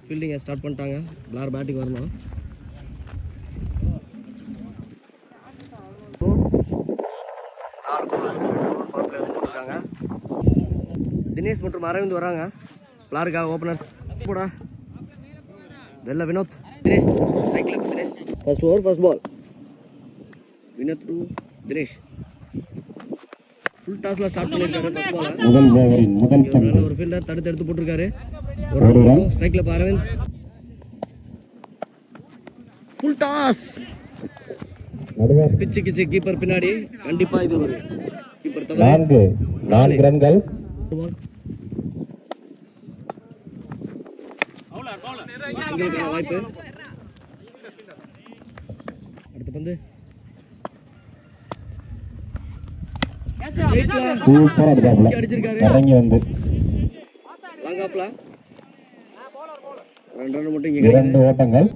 ஃபீல்டிங்கை start பண்ணிட்டாங்க. பிளார் batting வரணும். போட்டிருக்காங்க. தினேஷ் மற்றும் அரவிந்த் வராங்க பிளாருக்காக ஓப்பனர்ஸ். போடா வெள்ள வினோத். தினேஷ் ஸ்ட்ரைக்கில். Dinesh first over first ball. Vinod to Dinesh. Full டாஸ்ல ஸ்டார்ட் பண்ணிருக்காரு. ஃபர்ஸ்ட் பால் ஒரு ஃபீல்டர் தடுத்து போட்டிருக்காரு. ஒரு ஸ்ட்ரைக்ல அரவிந்த். Full toss. பிச்சு கிச்சு கீப்பர் பின்னாடி. கண்டிப்பா இது ஒரு கீப்பர் தவிர 4 ரன்கள். வாய்ப்பு. அடுத்த பந்து அடிச்சிருக்காரு. இறங்கி வந்து லாங் ஆஃப்ல 2 ரன் மட்டும். 2 ஓட்டங்கள்.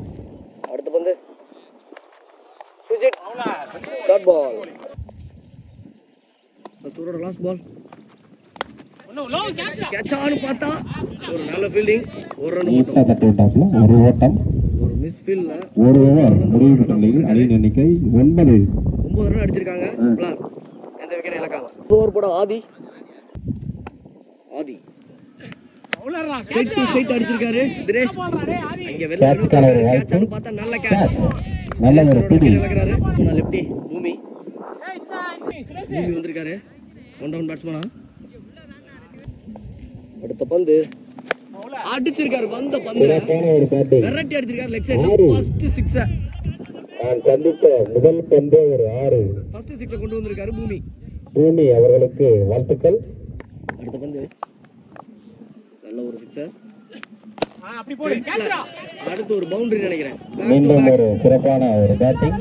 அடுத்த பந்து Sujith short ball. First over last ball. Catch ஆனு பார்த்தா ஒரு நல்ல ஃபீல்டிங். ஒரு ரன் மட்டும். ஒரு ஓட்டம். ஒரு மிஸ் ஃபீல்ட்ல ஒரு ஓவர் முடிவு நிலையில் அணி எண்ணிக்கை 9 ரன் அடிச்சிருக்காங்க. பிளார் எந்த விக்கெட் இழக்காம. ஓவர் போட ஆதி ஸ்ட்ரைட் டு ஸ்ட்ரைட் அடிச்சிருக்காரு தினேஷ். அங்க வெளிய கேட்ச் ஆனு பார்த்தா நல்ல கேட்ச். நல்ல ஒரு விக்கெட் இழக்குறாரு. லெஃப்டி பூமி வந்திருக்காரு. 1 டவுன் பேட்ஸ்மேனா. அடுத்த பந்து அடிச்சிருக்காரு. வந்த பந்து வெரைட்டி அடிச்சிருக்காரு லெக் சைடுல. ஃபர்ஸ்ட் 6 நான் சந்தித்த முதல் பந்து ஒரு 6. ஃபர்ஸ்ட் 6 கொண்டு வந்திருக்காரு பூமி அவர்களுக்கு வாழ்த்துக்கள். அடுத்த பந்து நல்ல ஒரு 6. அப்படி போடு கேட்ச்ரா. அடுத்து ஒரு பவுண்டரி நினைக்கிறேன். மீண்டும் ஒரு சிறப்பான ஒரு பேட்டிங்.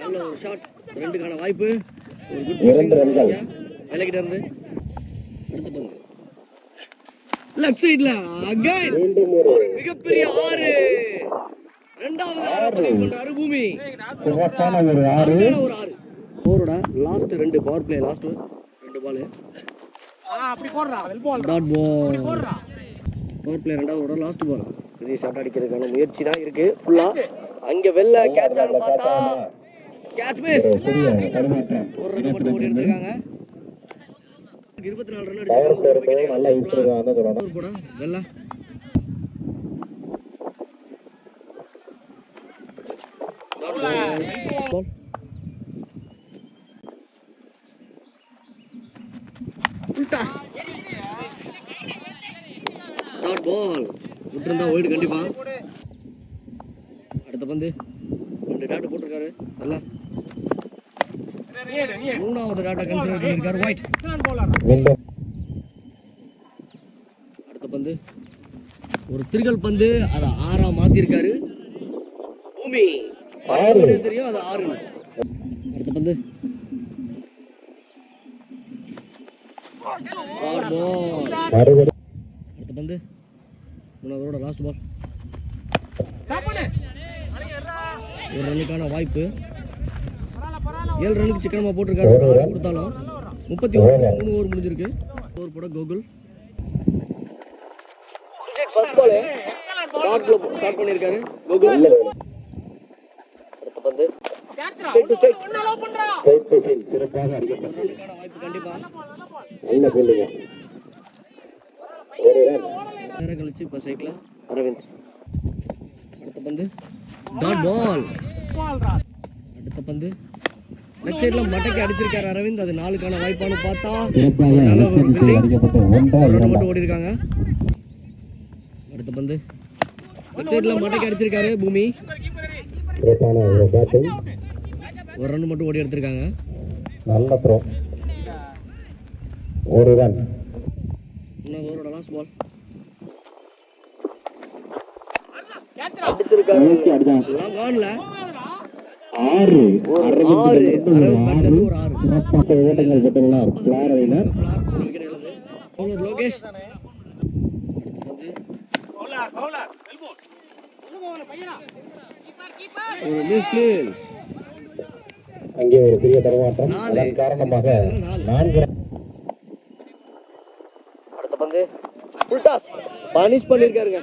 நல்ல ஒரு ஷாட். 2 கான வாய்ப்பு. ஒரு குட் 2 ரன்கள் விலகிட்ட இருந்து. அடுத்த பந்து லெக் சைடுல அகைன் ஒரு மிகப்பெரிய 6. இரண்டாவது 6 பதிவு பண்றாரு பூமி. சிறப்பான ஒரு 6. ஓவரோட last 2 power play. Last 2 ball. அப்படி போடுறா well ball. Dot ball. Power play ரெண்டாவது ஓவர் லாஸ்ட் பால். பெரிய ஷாட் அடிக்கிறதுக்கான முயற்சி தான் இருக்கு ஃபுல்லா. அங்க வெல்ல கேட்ச் ஆனு பார்த்தா கேட்ச் மிஸ். ஒரு ரன் மட்டும் ஓடி எடுத்துட்டாங்க. 24 ரன் அடிச்சாங்க. நல்ல இன்ஸ்ட்ரக்டரான சொல்லணும். போடா வெல்ல. Full toss. Dot ball. விட்டுருந்தா ஒயிட் கண்டிப்பா. அடுத்த பந்து 2 டாட் போட்டிருக்காரு. வெல்ல. மூணாவது டாட்டா கன்சிடர் பண்ணிருக்காரு ஒயிட். அடுத்த பந்து ஒரு திரிகல் பந்து. அதை 6 மாத்தி இருக்காரு பூமி. தெரியும் அது 6. அடுத்த பந்து அடுத்த பந்து மூணாவதோட லாஸ்ட் பால். ஒரு ரன்னுக்கான வாய்ப்பு. 7 ரன்னுக்கு சிக்கனமா போட்டிருக்காரு. 6 கொடுத்தாலும் 31 3 ஓவர் முடிஞ்சிருக்கு. ஓவர் போட கோகுல். ஃபர்ஸ்ட் பால் டாட்ல ஸ்டார்ட் பண்ணிருக்காரு கோகுல். அடுத்த பந்து ஸ்ட்ரைட் டு ஸ்ட்ரைட் சிறப்பாக அடிக்கப்பட்ட வாய்ப்பு கண்டிப்பா. நல்ல ஃபீல்டிங். ஒரு ரன் நேர கழிச்சு இப்ப சைட்ல அரவிந்த். அடுத்த பந்து டாட் பால். அடுத்த பந்து லெக் சைடுல மடக்கி அடிச்சிருக்காரு அரவிந்த். அது 4 கான வாய்ப்பானு பார்த்தா நல்ல ஒரு ஃபீல்டிங். ரன் மட்டும் ஓடி இருக்காங்க. அடுத்த பந்து லெக் சைடுல மடக்கி அடிச்சிருக்காரு பூமி. சிறப்பான ஒரு பேட்டிங். ஒரு ரன் மட்டும் ஓடி எடுத்திருக்காங்க. நல்ல த்ரோ. ஒரு ரன். இன்னொரு ஓவரோட லாஸ்ட் பால். அடிச்சிருக்காரு. லாங் ஆன்ல 6 ஓட்டங்கள் பெற்றுள்ளார் பிளார் அணியினர். லோகேஷ் ஒரு மிஸ் ஃபீல்ட். அங்கே ஒரு பெரிய தடுமாற்றம். அதன் காரணமாக 4. அடுத்த பந்து ஃபுல் டாஸ் பனிஷ் பண்ணிருக்காருங்க.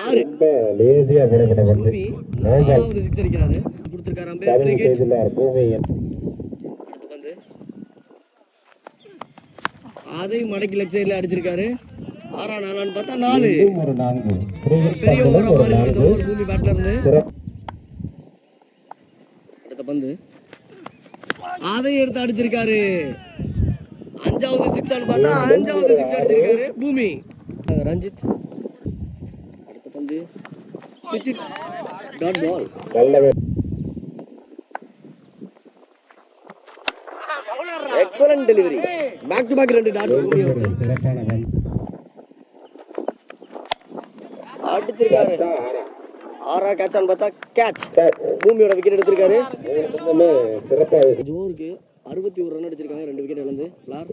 6 ரொம்ப லேசியா போடப்பட்ட பந்து. பூமி 4வது சிக்ஸ் அடிக்கிறாரு. கொடுத்திருக்காரு அம்பையர் ஃப்ரீ கிக். பூமி அடுத்த பந்து அதையும் மடக்கி லெக் சைடுல அடிச்சிருக்காரு. 6 4 பார்த்தா 4 ஒரு 4. பெரிய ஓவரா மாறி இந்த ஓவர் பூமி பேட்ல இருந்து. அடுத்த பந்து அதையும் எடுத்து அடிச்சிருக்காரு. 5வது சிக்ஸ் பார்த்தா 5வது சிக்ஸ் அடிச்சிருக்காரு பூமி. ரஞ்சித் அடுத்த பந்து dot ball. Excellent delivery. Back to back 2 dot பூமி வச்சு அடிச்சிருக்காரு. 6 கேட்ச் ஆன் பார்த்தா கேட்ச். பூமியோட விக்கெட் எடுத்திருக்காரு. ஜோருக்கு 61 ரன் அடிச்சிருக்காங்க. 2 விக்கெட் இழந்து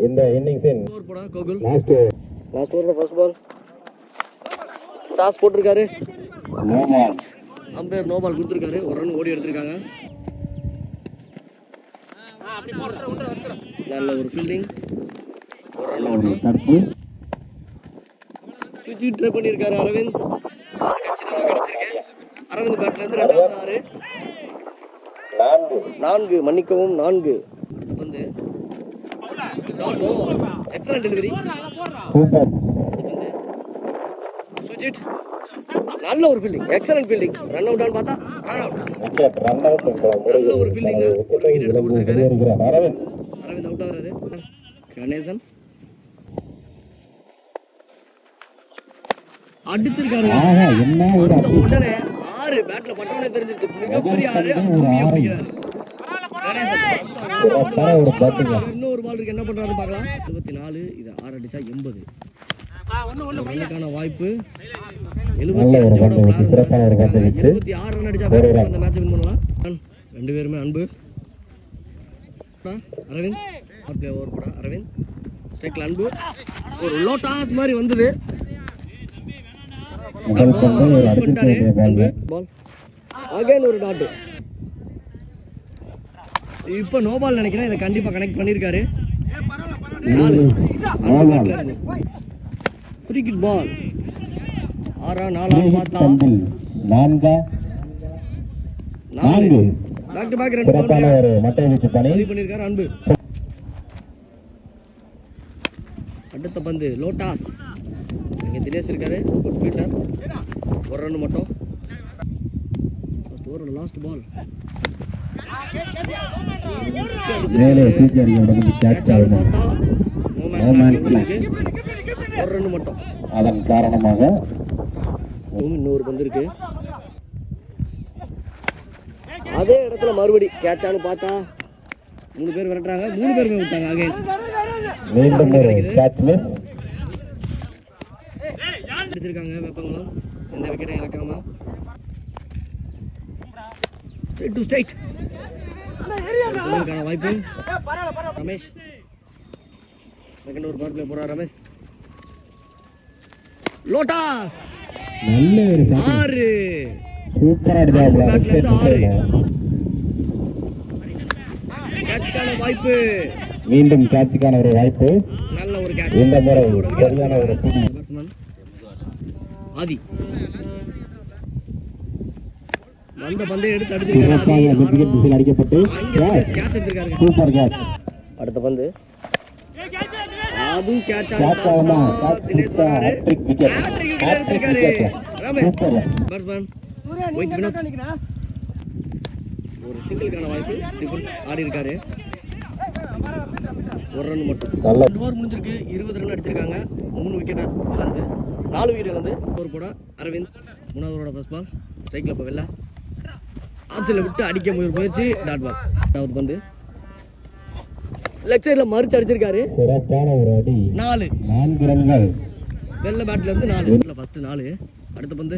இந்த இன்னிங்ஸின் ஸ்கோர் போடா கோகுல். லாஸ்ட் ஓவர்ல ஃபர்ஸ்ட் பால் டாஸ் போட்டிருக்காரு. அம்பையர் நோ பால் கொடுத்திருக்காரு. ஒரு ரன் ஓடி எடுத்திருக்காங்க. நல்ல ஒரு ஃபீல்டிங். ஒரு ரன் ஓட்டம். சுவிட்ச் ட்ரை பண்ணியிருக்காரு அரவிந்த். அது கச்சிதமா கிடைச்சிருக்கு. அரவிந்த் பேட்ல இருந்து 2வது 4 மன்னிக்கவும் 4. அடுத்த பந்து dot ball. Excellent delivery. Sujith நல்ல ஒரு fielding. Excellent fielding. Run out ஆன்னு பார்த்தா ரன் அவுட். நல்ல ஒரு ஃபீல்டிங். ஒரு விக்கெட் எடுத்து கொடுத்திருக்காரு. அரவிந்த் அவுட் ஆகுறாரு. கணேசன் அடிச்சிருக்காரு. அந்த உடனே 6 பேட்ல பட்டவனே தெரிஞ்சிருச்சு. மிகப்பெரிய 6 பூமியை பிடிக்கிறாரு. இன்னொரு பால் இருக்கு. என்ன பண்றாரு பார்க்கலாம். 24 இது 6 அடிச்சா 80. ரன்னுக்கான வாய்ப்பு 76 ரன் அடிச்சா அந்த மேட்ச் வின் பண்ணலாம். 2 பேருமே அன்பு. அரவிந்த் பிளே ஓவர் போட அரவிந்த் ஸ்ட்ரைக்ல அன்பு. ஒரு லோ டாஸ் மாதிரி வந்தது. பால் அகைன் ஒரு டாட். இப்ப நோ பால் நினைக்கிறேன். இதை கண்டிப்பா கனெக்ட் பண்ணிருக்காரு. 4 ஃப்ரீ கிக் பால். 6 4 பார்த்தா 4 பேக் டு பேக் 2 பால் பண்ணிருக்காரு அன்பு. அடுத்த பந்து லோட்டாஸ். இங்க தினேஷ் இருக்காரு. Good fielder. ஒரு ரன் மட்டும். ஃபர்ஸ்ட் ஓவரோட லாஸ்ட் பால். ஒரு ரன் மட்டும். அதன் காரணமாக இன்னொரு பந்து இருக்கு. அதே இடத்துல மறுபடி கேட்ச் ஆனு பார்த்தா 3 பேர் விரட்டுறாங்க. 3 பேருமே விட்டாங்க. அகைன் மீண்டும் ஒரு கேட்ச் மிஸ். அடிச்சிருக்காங்க வெப்பங்களும். எந்த விக்கெட்டும் இழக்காம ஸ்ட்ரைட் டு ஸ்ட்ரைட். வாய்ப்பு Ramesh. Second over power play போறார் ரமேஷ். லோட்டாஸ் நல்ல ஒரு 6 சூப்பரா அடிச்சாரு. 6 கேட்ச்கான வாய்ப்பு. மீண்டும் கேட்ச்கான ஒரு வாய்ப்பு. நல்ல ஒரு கேட்ச். இந்த முறை சரியான ஒரு புடி. ஆதி வந்த பந்தை எடுத்து அடிச்சிருக்காரு. அடிக்கப்பட்டு கேட்ச் எடுத்திருக்காரு. Super catch. அடுத்த பந்து அதுவும் கேட்ச் ஆனா தினேஷ் வராரு. ஹேட்ரிக் விக்கெட் எடுத்திருக்காரு ரமேஷ். பேட்ஸ்மேன் ஒயிட் வினோத் ஒரு சிங்கிள்கான வாய்ப்பு. டிஃபென்ஸ் ஆடி இருக்காரு. ஒரு ரன் மட்டும். ரெண்டு ஓவர் முடிஞ்சிருக்கு. 20 ரன் அடிச்சிருக்காங்க. 3 விக்கெட் இழந்து 4 விக்கெட் இழந்து ஓவர் போட அரவிந்த். 3வது ஓவரோட ஃபர்ஸ்ட் பால் ஸ்ட்ரைக்ல இப்போ வெல்ல ஆப்ஷன்ல விட்டு அடிக்க முயற்சி. Dot ball. 4வது பந்து லெக் சைடுல மறிச்சு அடிச்சிருக்காரு. சிறப்பான ஒரு அடி. 4 ரன்கள். வெள்ள பேட்ல இருந்து 4. ஃபர்ஸ்ட் 4. அடுத்த பந்து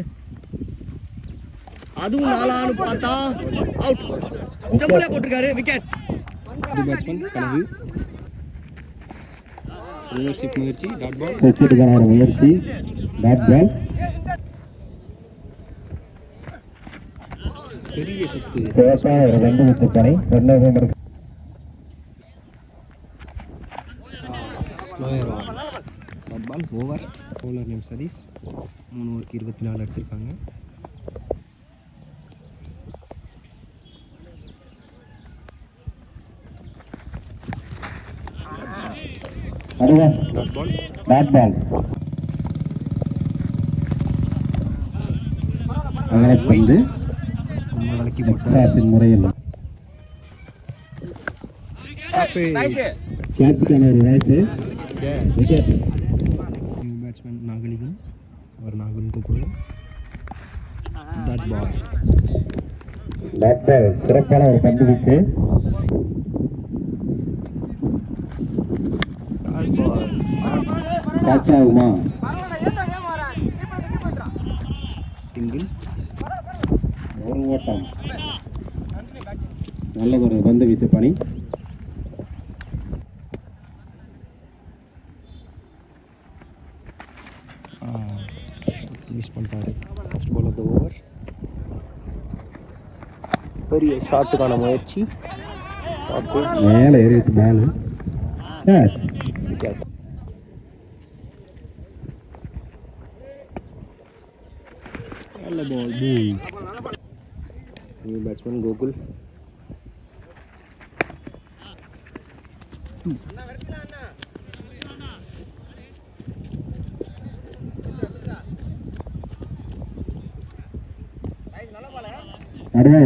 அதுவும் 4 பார்த்தா அவுட். ஸ்டம்பிளே போட்டிருக்காரு. விக்கெட். பேட்ஸ்மேன் கனவு முயற்சி டாட் பால். விக்கெட்டுக்கான முயற்சி டாட் பால். பெரிய சுத்து. சிறப்பான ஒரு 2 விக்கெட் பணி. Dot ball over. Bowler name Sathish. 3 ஓவருக்கு 24 அடிச்சிருக்காங்க. அடுவா டாட் பால். டாட் பால் அகலப்பந்து ரொம்ப விலக்கி போட்டார். எக்ஸ்ட்ராஸின் முறையில் கேட்சுக்கான ஒரு வாய்ப்பு விக்கெட். New batsman Nagalingam. அவர் நாகலிங்கம் கூப்பிடுவோம். Dot ball. டாட் பால் சிறப்பான ஒரு பந்து வீச்சு. Dot ball. கேட்ச் ஆகுமா? சிங்கிள். ஒரு ஓட்டம். நல்ல ஒரு பந்து வீச்சு பணி. மிஸ் பண்ணிட்டாரு. First ball of the over. பெரிய ஷாட்டுக்கான முயற்சி. மேலே ஏறிச்சு பால். கேட்ச். Catch. நல்ல ball. Pull. New batsman Gokul. அடுவா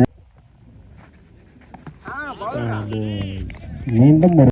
பால். மீண்டும் ஒரு